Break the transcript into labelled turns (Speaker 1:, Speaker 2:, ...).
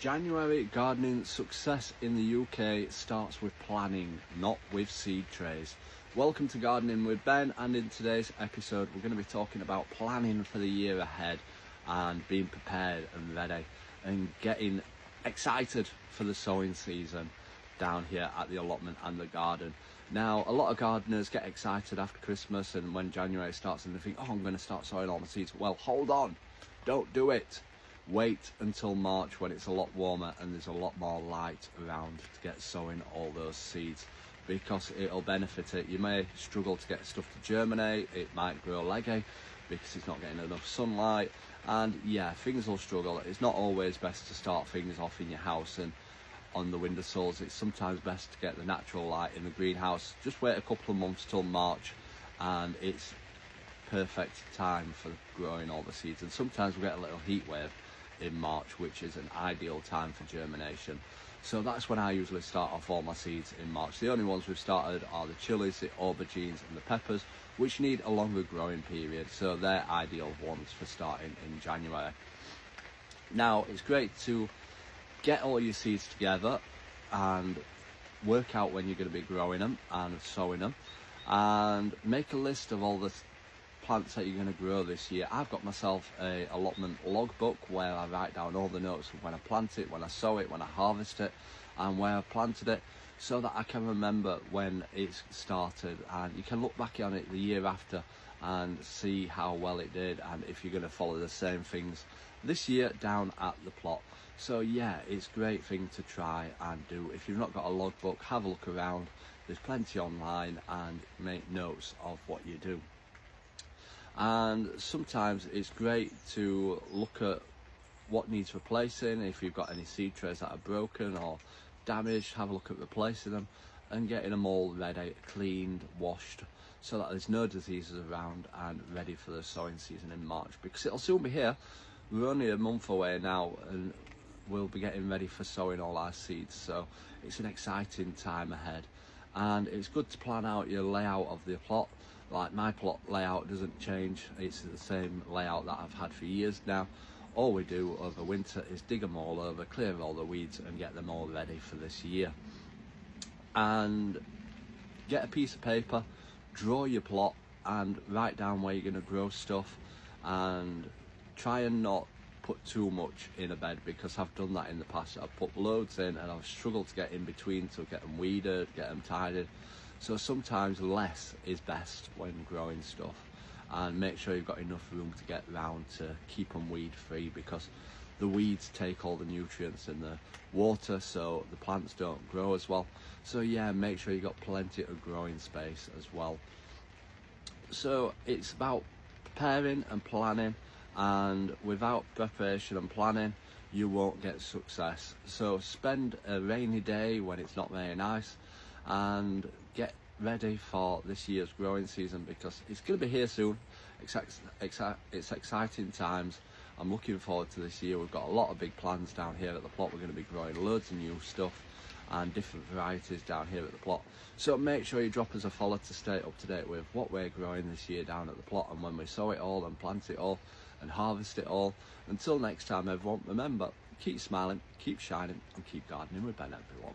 Speaker 1: January gardening success in the UK starts with planning, not with seed trays. Welcome to Gardening with Ben, and in today's episode we're going to be talking about planning for the year ahead and being prepared and ready and getting excited for the sowing season down here at the allotment and the garden. Now, a lot of gardeners get excited after Christmas and when January starts and they think, oh, I'm going to start sowing all my seeds. Well, hold on, don't do it. Wait until March when it's a lot warmer and there's a lot more light around to get sowing all those seeds, because it'll benefit it. You may struggle to get stuff to germinate, it might grow leggy because it's not getting enough sunlight, and yeah, things will struggle. It's not always best to start things off in your house and on the windowsills. It's sometimes best to get the natural light in the greenhouse. Just wait a couple of months till March and it's perfect time for growing all the seeds. And sometimes we get a little heat wave in March, which is an ideal time for germination. So that's when I usually start off all my seeds in March. The only ones we've started are the chilies, the aubergines and the peppers, which need a longer growing period, so they're ideal ones for starting in January. Now, it's great to get all your seeds together and work out when you're going to be growing them and sowing them, and make a list of all the plants that you're going to grow this year. I've got myself a allotment logbook where I write down all the notes of when I plant it, when I sow it, when I harvest it and where I've planted it, so that I can remember when it's started, and you can look back on it the year after and see how well it did and if you're going to follow the same things this year down at the plot. So yeah, it's a great thing to try and do. If you've not got a logbook, have a look around. There's plenty online, and make notes of what you do. And sometimes it's great to look at what needs replacing. If you've got any seed trays that are broken or damaged, have a look at replacing them and getting them all ready, cleaned, washed, so that there's no diseases around and ready for the sowing season in March, because it'll soon be here. We're only a month away now and we'll be getting ready for sowing all our seeds, so it's an exciting time ahead. And it's good to plan out your layout of the plot. Like, my plot layout doesn't change, it's the same layout that I've had for years now. All we do over winter is dig them all over, clear all the weeds and get them all ready for this year. And get a piece of paper, draw your plot and write down where you're going to grow stuff, and try and not put too much in a bed, because I've done that in the past. I've put loads in and I've struggled to get in between to get them weeded, get them tidied. So sometimes less is best when growing stuff, and make sure you've got enough room to get round to keep them weed free, because the weeds take all the nutrients in the water, so the plants don't grow as well. So yeah, make sure you've got plenty of growing space as well. So it's about preparing and planning, and without preparation and planning you won't get success. So spend a rainy day when it's not very nice and get ready for this year's growing season, because it's going to be here soon. It's exciting times. I'm looking forward to this year. We've got a lot of big plans down here at the plot. We're going to be growing loads of new stuff and different varieties down here at the plot. So make sure you drop us a follow to stay up to date with what we're growing this year down at the plot, and when we sow it all and plant it all and harvest it all. Until next time, everyone, remember, keep smiling, keep shining and keep gardening with Ben, everyone.